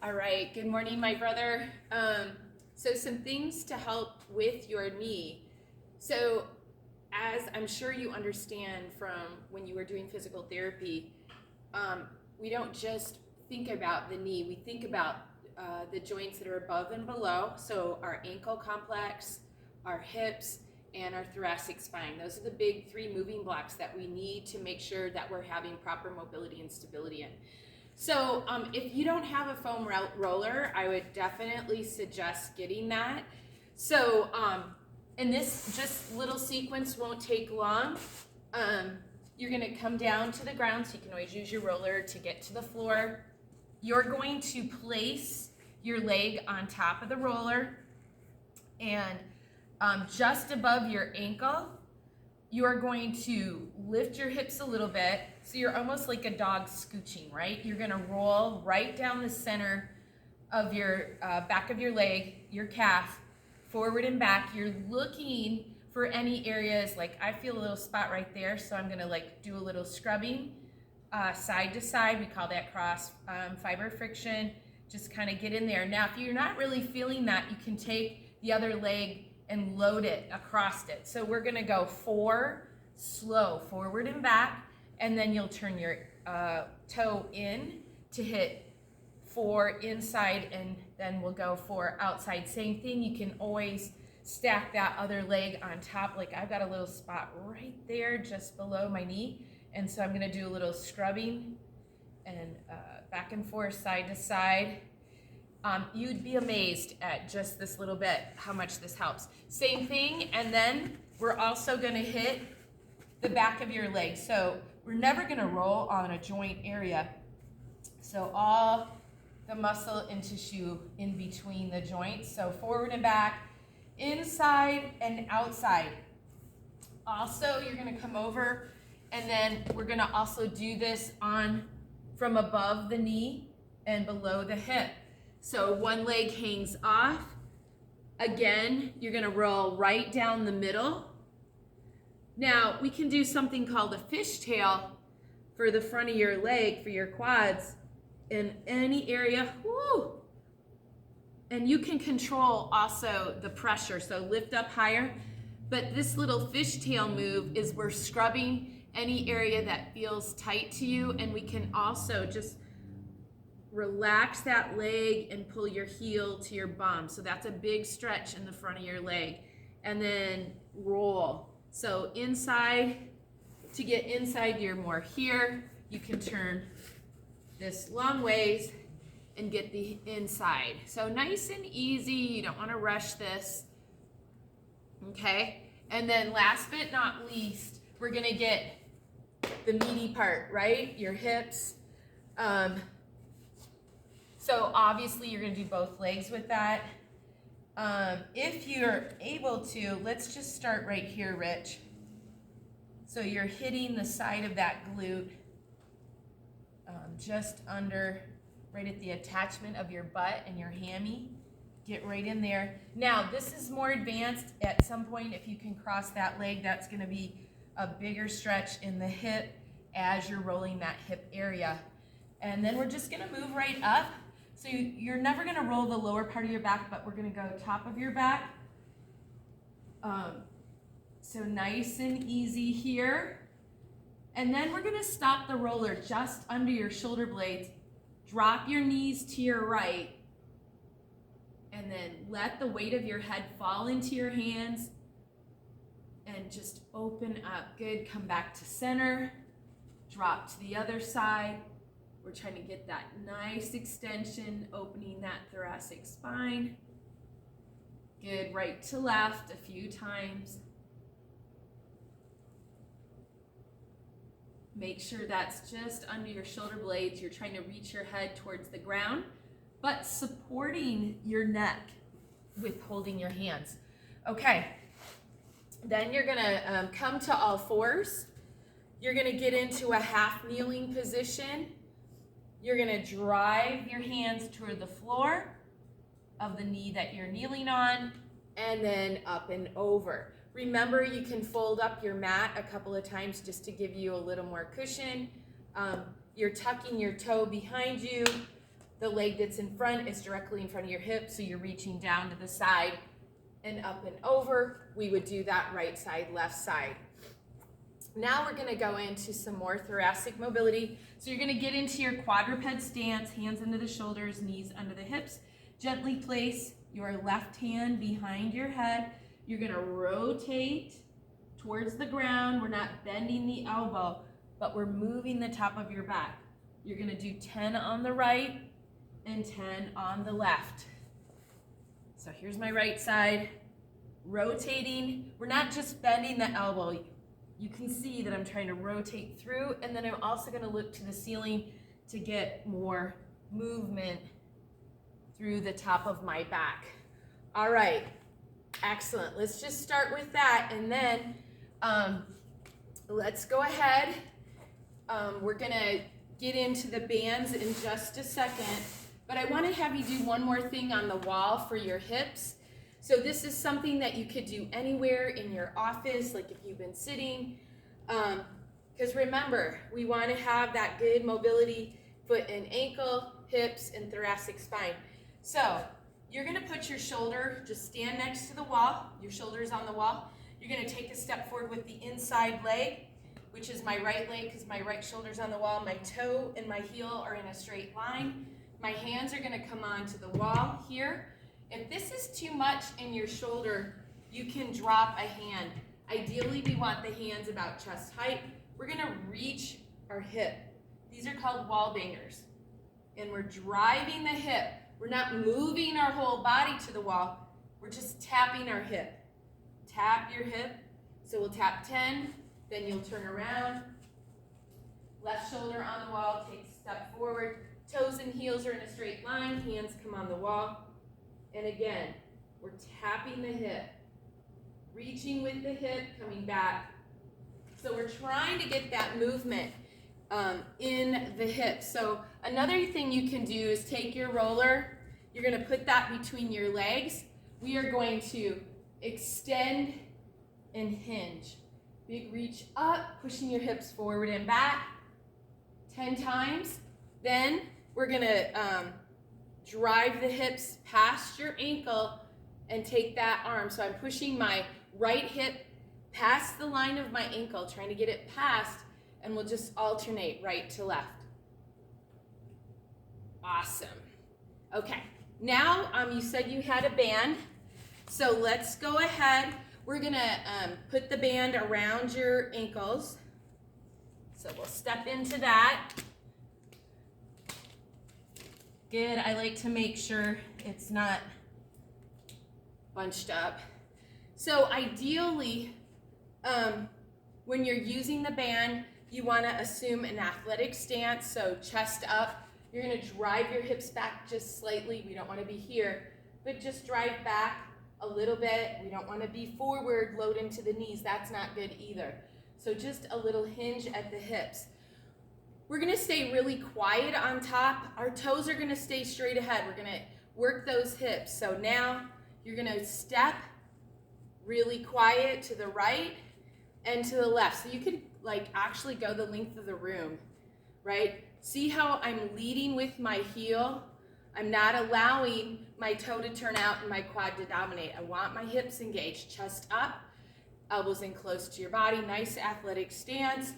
All right, good morning, my brother. So some things to help with your knee. So as I'm sure you understand from when you were doing physical therapy, we don't just think about the knee, we think about the joints that are above and below. So our ankle complex, our hips, and our thoracic spine. Those are the big three moving blocks that we need to make sure that we're having proper mobility and stability in. So if you don't have a foam roller, I would definitely suggest getting that. So, and this just little sequence won't take long. You're gonna come down to the ground, so you can always use your roller to get to the floor. You're going to place your leg on top of the roller, and just above your ankle, you are going to lift your hips a little bit, so you're almost like a dog scooching, right? You're gonna roll right down the center of your back of your leg, your calf, forward and back. You're looking for any areas, like I feel a little spot right there, so I'm gonna like do a little scrubbing side to side. We call that cross fiber friction. Just kind of get in there. Now, if you're not really feeling that, you can take the other leg and load it across it. So we're gonna go 4, slow, forward and back, and then you'll turn your toe in to hit 4 inside, and then we'll go 4 outside. Same thing, you can always stack that other leg on top. Like I've got a little spot right there just below my knee, and so I'm gonna do a little scrubbing and back and forth, side to side. You'd be amazed at just this little bit how much this helps. Same thing, and then we're also gonna hit the back of your leg. So we're never gonna roll on a joint area. So all the muscle and tissue in between the joints. So forward and back, inside and outside. Also, you're gonna come over, and then we're gonna also do this on from above the knee and below the hip. So one leg hangs off. Again, you're gonna roll right down the middle. Now, we can do something called a fishtail for the front of your leg, for your quads, in any area. Woo! And you can control also the pressure, so lift up higher. But this little fishtail move is we're scrubbing any area that feels tight to you, and we can also just relax that leg and pull your heel to your bum. So that's a big stretch in the front of your leg. And then roll. So inside, to get inside, you're more here. You can turn this long ways and get the inside. So nice and easy, you don't wanna rush this, okay? And then last but not least, we're gonna get the meaty part, right? Your hips. So obviously you're gonna do both legs with that. If you're able to, let's just start right here, Rich. So you're hitting the side of that glute, just under, right at the attachment of your butt and your hammy. Get right in there. Now, this is more advanced. At some point, if you can cross that leg, that's gonna be a bigger stretch in the hip as you're rolling that hip area. And then we're just gonna move right up. So you're never gonna roll the lower part of your back, but we're gonna go top of your back. So nice and easy here. And then we're gonna stop the roller just under your shoulder blades. Drop your knees to your right, and then let the weight of your head fall into your hands and just open up. Good, come back to center, drop to the other side. We're trying to get that nice extension, opening that thoracic spine. Good, right to left a few times. Make sure that's just under your shoulder blades. You're trying to reach your head towards the ground, but supporting your neck with holding your hands. Okay, then you're gonna come to all fours. You're gonna get into a half kneeling position. You're gonna drive your hands toward the floor of the knee that you're kneeling on, and then up and over. Remember, you can fold up your mat a couple of times just to give you a little more cushion. You're tucking your toe behind you. the leg that's in front is directly in front of your hip, so you're reaching down to the side and up and over. We would do that right side, left side. Now we're gonna go into some more thoracic mobility. So you're gonna get into your quadruped stance, hands under the shoulders, knees under the hips. Gently place your left hand behind your head. You're gonna rotate towards the ground. We're not bending the elbow, but we're moving the top of your back. You're gonna do 10 on the right and 10 on the left. So here's my right side, rotating. We're not just bending the elbow. You can see that I'm trying to rotate through, and then I'm also gonna look to the ceiling to get more movement through the top of my back. All right, excellent. Let's just start with that, and then let's go ahead. We're gonna get into the bands in just a second, but I wanna have you do one more thing on the wall for your hips. So this is something that you could do anywhere in your office, like if you've been sitting, because remember, we want to have that good mobility, foot and ankle, hips, and thoracic spine. So you're going to put your shoulder, just stand next to the wall, your shoulder's on the wall. You're going to take a step forward with the inside leg, which is my right leg because my right shoulder's on the wall. My toe and my heel are in a straight line. My hands are going to come onto the wall here. If this is too much in your shoulder, you can drop a hand. Ideally, we want the hands about chest height. We're gonna reach our hip. These are called wall bangers. And we're driving the hip. We're not moving our whole body to the wall. We're just tapping our hip. Tap your hip. So we'll tap 10, then you'll turn around. Left shoulder on the wall, take a step forward. Toes and heels are in a straight line, hands come on the wall. And again, we're tapping the hip, reaching with the hip, coming back. So we're trying to get that movement in the hip. So another thing you can do is take your roller, you're gonna put that between your legs. We are going to extend and hinge. Big reach up, pushing your hips forward and back 10 times. Then we're gonna drive the hips past your ankle and take that arm. So I'm pushing my right hip past the line of my ankle, trying to get it past, and we'll just alternate right to left. Awesome. Okay, now you said you had a band, so let's go ahead. We're gonna put the band around your ankles. So we'll step into that. Good, I like to make sure it's not bunched up. So ideally, when you're using the band, you wanna assume an athletic stance, so chest up. You're gonna drive your hips back just slightly. We don't wanna be here, but just drive back a little bit. We don't wanna be forward, load into the knees. That's not good either. So just a little hinge at the hips. We're gonna stay really quiet on top. Our toes are gonna stay straight ahead. We're gonna work those hips. So now you're gonna step really quiet to the right and to the left. So you could like actually go the length of the room, right? See how I'm leading with my heel? I'm not allowing my toe to turn out and my quad to dominate. I want my hips engaged, chest up, elbows in close to your body, nice athletic stance.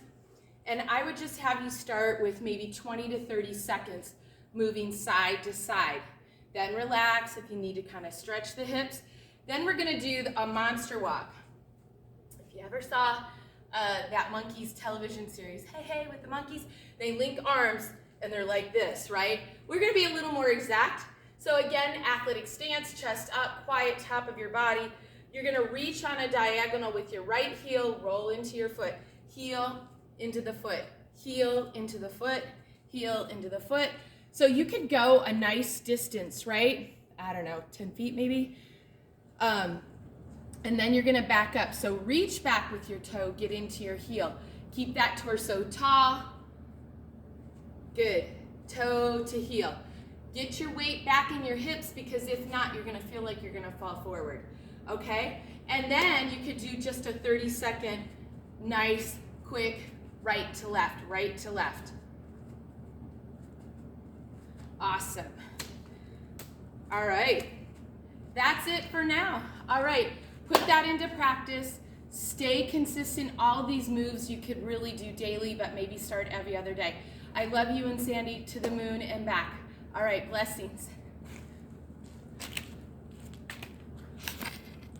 And I would just have you start with maybe 20 to 30 seconds moving side to side. Then relax if you need to kind of stretch the hips. Then we're gonna do a monster walk. If you ever saw that Monkeys television series, Hey with the Monkeys, they link arms and they're like this, right? We're gonna be a little more exact. So again, athletic stance, chest up, quiet top of your body. You're gonna reach on a diagonal with your right heel, roll into your foot, heel into the foot, heel into the foot, heel into the foot. So you could go a nice distance, right? I don't know, 10 feet maybe. And then you're gonna back up. So reach back with your toe, get into your heel. Keep that torso tall. Good, toe to heel. Get your weight back in your hips because if not, you're gonna feel like you're gonna fall forward, okay? And then you could do just a 30-second, nice, quick, right to left, right to left. Awesome. All right. That's it for now. All right. Put that into practice. Stay consistent. All of these moves you could really do daily, but maybe start every other day. I love you and Sandy to the moon and back. All right. Blessings.